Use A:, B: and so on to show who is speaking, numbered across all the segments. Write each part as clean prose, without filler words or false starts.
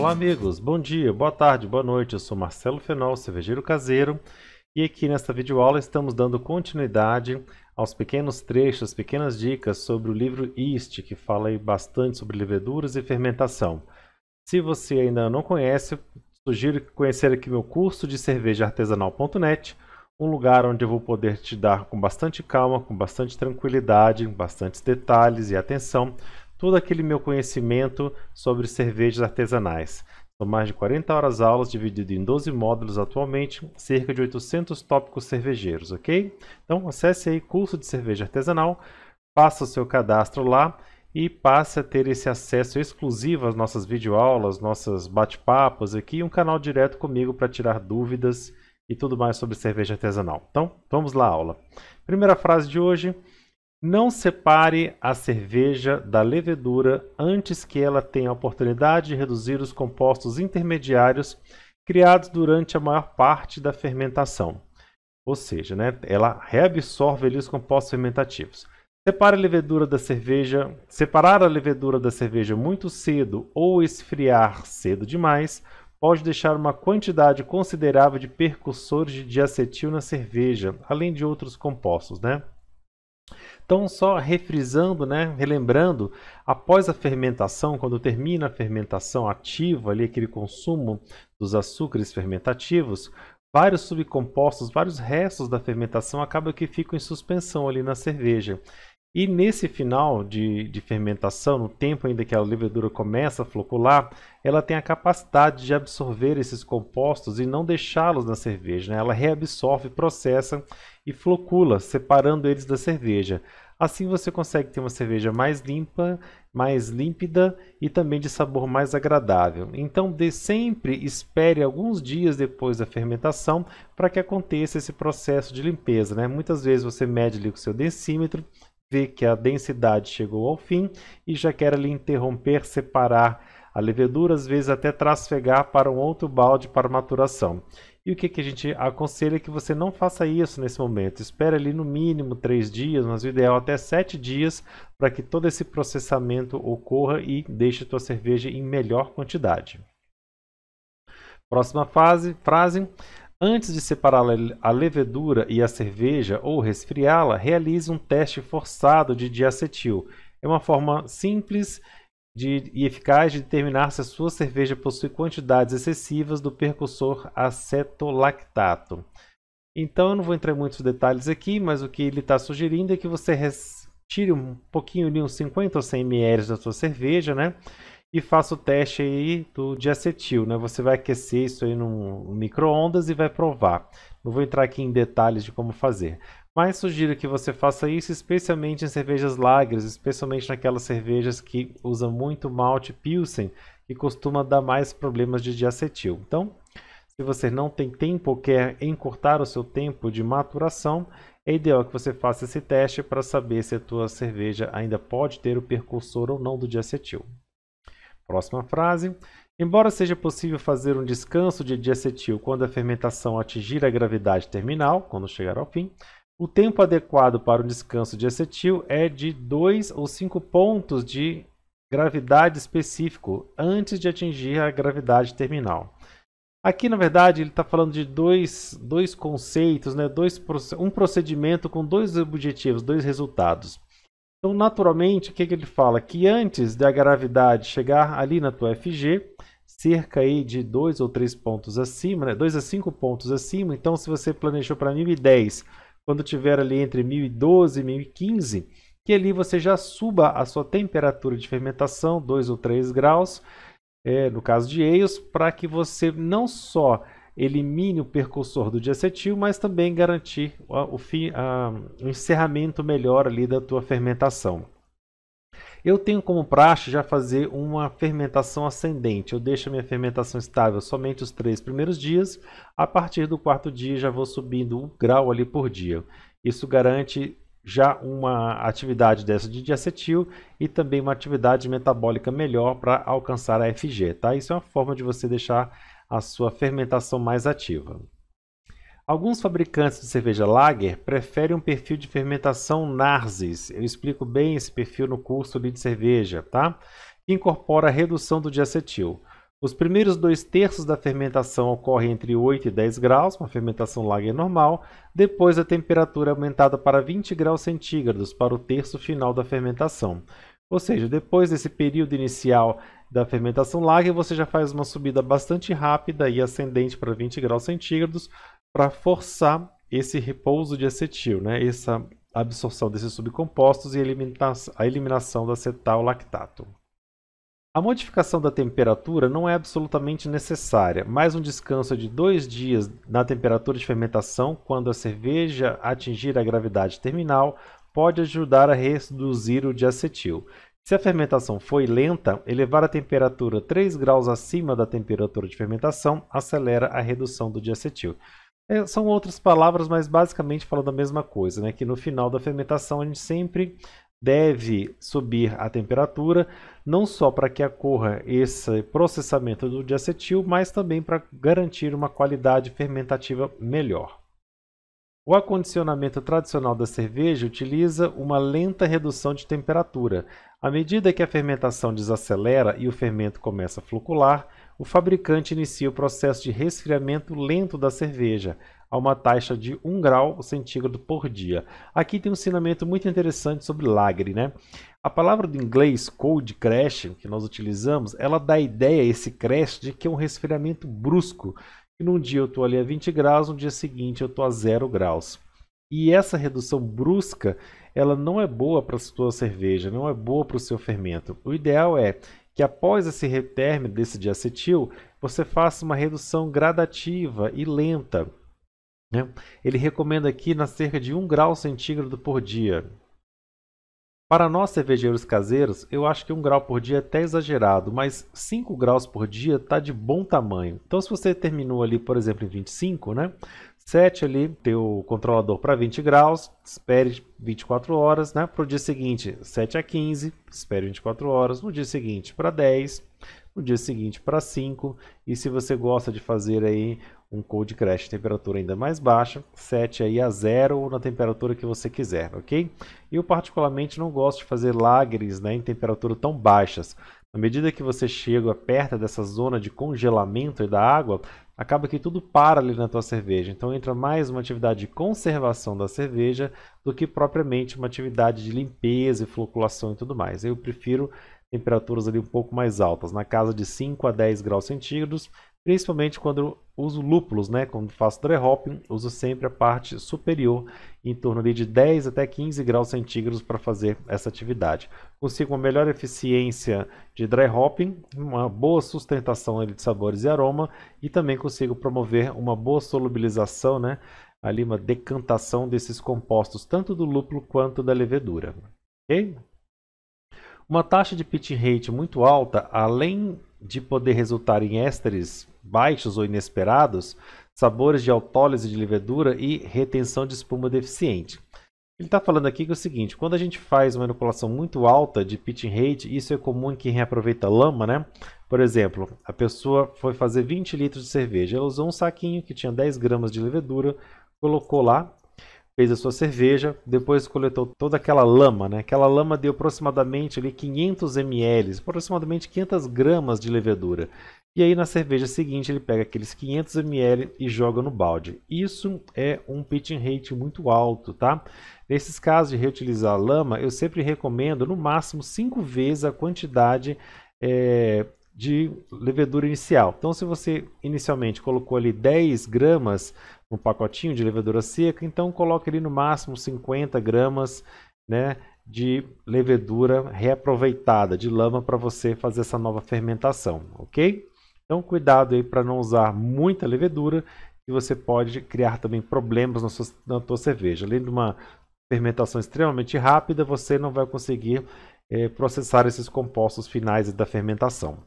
A: Olá amigos, bom dia, boa tarde, boa noite, eu sou Marcelo Fenol, cervejeiro caseiro, e aqui nesta videoaula estamos dando continuidade aos pequenos trechos, pequenas dicas sobre o livro Yeast, que fala aí bastante sobre leveduras e fermentação. Se você ainda não conhece, sugiro conhecer aqui meu curso de cervejaartesanal.net, um lugar onde eu vou poder te dar com bastante calma, com bastante tranquilidade, bastantes detalhes e atenção, todo aquele meu conhecimento sobre cervejas artesanais. São mais de 40 horas aulas, dividido em 12 módulos atualmente, cerca de 800 tópicos cervejeiros, ok? Então acesse aí curso de cerveja artesanal, faça o seu cadastro lá e passe a ter esse acesso exclusivo às nossas videoaulas, nossos bate-papos aqui, e um canal direto comigo para tirar dúvidas e tudo mais sobre cerveja artesanal. Então, vamos lá, aula. Primeira frase de hoje: não separe a cerveja da levedura antes que ela tenha a oportunidade de reduzir os compostos intermediários criados durante a maior parte da fermentação. Ou seja, né, ela reabsorve ali os compostos fermentativos. Separar a levedura da cerveja muito cedo ou esfriar cedo demais pode deixar uma quantidade considerável de percussores de diacetil na cerveja, além de outros compostos, né? Então, só refrisando, né, relembrando, após a fermentação, quando termina a fermentação ativa, ali, aquele consumo dos açúcares fermentativos, vários subcompostos, vários restos da fermentação acabam que ficam em suspensão ali na cerveja. E nesse final de fermentação, no tempo ainda que a levedura começa a flocular, ela tem a capacidade de absorver esses compostos e não deixá-los na cerveja, né? Ela reabsorve, processa e flocula, separando eles da cerveja. Assim você consegue ter uma cerveja mais limpa, mais límpida e também de sabor mais agradável. Então, sempre espere alguns dias depois da fermentação para que aconteça esse processo de limpeza, né? Muitas vezes você mede ali com o seu densímetro, vê que a densidade chegou ao fim e já quer ali interromper, separar a levedura, às vezes até trasfegar para um outro balde para maturação. E o que a gente aconselha é que você não faça isso nesse momento. Espere ali no mínimo 3 dias, mas o ideal até 7 dias, para que todo esse processamento ocorra e deixe a tua cerveja em melhor quantidade. Próxima frase. Antes de separar a levedura e a cerveja ou resfriá-la, realize um teste forçado de diacetil. É uma forma simples e eficaz de determinar se a sua cerveja possui quantidades excessivas do percussor acetolactato. Então, eu não vou entrar em muitos detalhes aqui, mas o que ele está sugerindo é que você tire um pouquinho, uns 50 ou 100 ml da sua cerveja, né? E faça o teste aí do diacetil, né? Você vai aquecer isso aí no micro-ondas e vai provar. Não vou entrar aqui em detalhes de como fazer, mas sugiro que você faça isso especialmente em cervejas lagers, especialmente naquelas cervejas que usam muito malte Pilsen, que costuma dar mais problemas de diacetil. Então, se você não tem tempo ou quer encurtar o seu tempo de maturação, é ideal que você faça esse teste para saber se a tua cerveja ainda pode ter o percursor ou não do diacetil. Próxima frase. Embora seja possível fazer um descanso de diacetil quando a fermentação atingir a gravidade terminal, quando chegar ao fim, o tempo adequado para o descanso de acetil é de 2 ou 5 pontos de gravidade específico antes de atingir a gravidade terminal. Aqui, na verdade, ele está falando de dois conceitos, né? Um procedimento com dois objetivos, dois resultados. Então, naturalmente, o que ele fala? Que antes da gravidade chegar ali na tua FG, cerca aí de 2 ou 3 pontos acima, né? 2 a 5 pontos acima. Então, se você planejou para 1010, quando tiver ali entre 1012 e 1015, que ali você já suba a sua temperatura de fermentação, 2 ou 3 graus, no caso de ales, para que você não só elimine o percursor do diacetil, mas também garantir o encerramento melhor ali da tua fermentação. Eu tenho como praxe já fazer uma fermentação ascendente. Eu deixo a minha fermentação estável somente os 3 primeiros dias. A partir do 4º dia já vou subindo 1 grau ali por dia. Isso garante já uma atividade dessa de diacetil e também uma atividade metabólica melhor para alcançar a FG. Tá? Isso é uma forma de você deixar a sua fermentação mais ativa. Alguns fabricantes de cerveja lager preferem um perfil de fermentação Narses. Eu explico bem esse perfil no curso de cerveja, tá? Que incorpora a redução do diacetil. Os primeiros 2/3 da fermentação ocorrem entre 8 e 10 graus, uma fermentação lager normal. Depois a temperatura é aumentada para 20 graus centígrados para o terço final da fermentação. Ou seja, depois desse período inicial da fermentação lager, você já faz uma subida bastante rápida e ascendente para 20 graus centígrados para forçar esse repouso de acetil, né? Essa absorção desses subcompostos e a eliminação do acetal-lactato. A modificação da temperatura não é absolutamente necessária, mas um descanso de 2 dias na temperatura de fermentação, quando a cerveja atingir a gravidade terminal, pode ajudar a reduzir o diacetil. Se a fermentação foi lenta, elevar a temperatura 3 graus acima da temperatura de fermentação acelera a redução do diacetil. São outras palavras, mas basicamente falam da mesma coisa, né? Que no final da fermentação a gente sempre deve subir a temperatura, não só para que ocorra esse processamento do diacetil, mas também para garantir uma qualidade fermentativa melhor. O acondicionamento tradicional da cerveja utiliza uma lenta redução de temperatura. À medida que a fermentação desacelera e o fermento começa a flocular, o fabricante inicia o processo de resfriamento lento da cerveja, a uma taxa de 1 grau centígrado por dia. Aqui tem um ensinamento muito interessante sobre lager, né? A palavra do inglês cold crash, que nós utilizamos, ela dá a ideia, esse crash, de que é um resfriamento brusco. E num dia eu estou ali a 20 graus, no dia seguinte eu estou a 0 graus. E essa redução brusca, ela não é boa para a sua cerveja, não é boa para o seu fermento. O ideal é que após esse término desse diacetil, você faça uma redução gradativa e lenta, né? Ele recomenda aqui na cerca de 1 grau centígrado por dia. Para nós cervejeiros caseiros, eu acho que 1 grau por dia é até exagerado, mas 5 graus por dia está de bom tamanho. Então se você terminou ali, por exemplo, em 25, né? Sete ali teu controlador para 20 graus, espere 24 horas, né? Para o dia seguinte, 7 a 15, espere 24 horas. No dia seguinte, para 10, no dia seguinte, para 5. E se você gosta de fazer aí um cold crash, temperatura ainda mais baixa, 7 aí a 0 ou na temperatura que você quiser, ok? Eu particularmente não gosto de fazer lagers, né, em temperatura tão baixas. À medida que você chega perto dessa zona de congelamento da água, acaba que tudo para ali na tua cerveja. Então entra mais uma atividade de conservação da cerveja do que propriamente uma atividade de limpeza e floculação e tudo mais. Eu prefiro temperaturas ali um pouco mais altas, na casa de 5 a 10 graus centígrados, principalmente quando eu uso lúpulos, né? Quando faço dry hopping, uso sempre a parte superior, em torno ali de 10 até 15 graus centígrados para fazer essa atividade. Consigo uma melhor eficiência de dry hopping, uma boa sustentação ali de sabores e aroma, e também consigo promover uma boa solubilização, né? Ali uma decantação desses compostos, tanto do lúpulo quanto da levedura. Ok? Uma taxa de pitch rate muito alta, além de poder resultar em ésteres baixos ou inesperados, sabores de autólise de levedura e retenção de espuma deficiente. Ele está falando aqui que é o seguinte, quando a gente faz uma inoculação muito alta de pitch rate, isso é comum em quem reaproveita lama, né? Por exemplo, a pessoa foi fazer 20 litros de cerveja, ela usou um saquinho que tinha 10 gramas de levedura, colocou lá, fez a sua cerveja, depois coletou toda aquela lama, né? Aquela lama deu aproximadamente ali 500 ml, aproximadamente 500 gramas de levedura. E aí na cerveja seguinte ele pega aqueles 500 ml e joga no balde. Isso é um pitching rate muito alto, tá? Nesses casos de reutilizar a lama, eu sempre recomendo no máximo 5 vezes a quantidade de levedura inicial. Então se você inicialmente colocou ali 10 gramas no pacotinho de levedura seca, então coloque ali no máximo 50 gramas, né, de levedura reaproveitada, de lama, para você fazer essa nova fermentação, ok? Então cuidado aí para não usar muita levedura, que você pode criar também problemas na tua cerveja. Além de uma fermentação extremamente rápida, você não vai conseguir processar esses compostos finais da fermentação.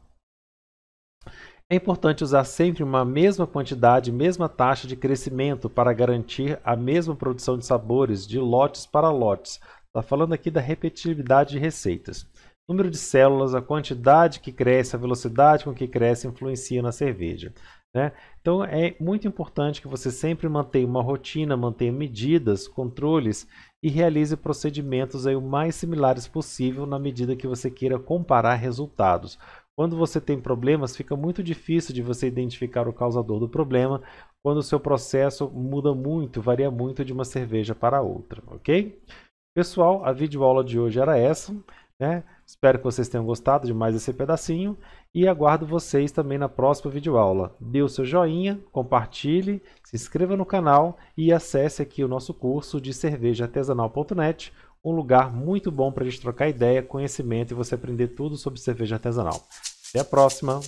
A: É importante usar sempre uma mesma quantidade, mesma taxa de crescimento para garantir a mesma produção de sabores de lotes para lotes. Está falando aqui da repetitividade de receitas. Número de células, a quantidade que cresce, a velocidade com que cresce influencia na cerveja, né? Então é muito importante que você sempre mantenha uma rotina, mantenha medidas, controles e realize procedimentos aí o mais similares possível na medida que você queira comparar resultados. Quando você tem problemas, fica muito difícil de você identificar o causador do problema, quando o seu processo muda muito, varia muito de uma cerveja para outra, ok? Pessoal, a videoaula de hoje era essa, né? Espero que vocês tenham gostado de mais esse pedacinho e aguardo vocês também na próxima videoaula. Dê o seu joinha, compartilhe, se inscreva no canal e acesse aqui o nosso curso de cervejaartesanal.net, um lugar muito bom para a gente trocar ideia, conhecimento e você aprender tudo sobre cerveja artesanal. Até a próxima!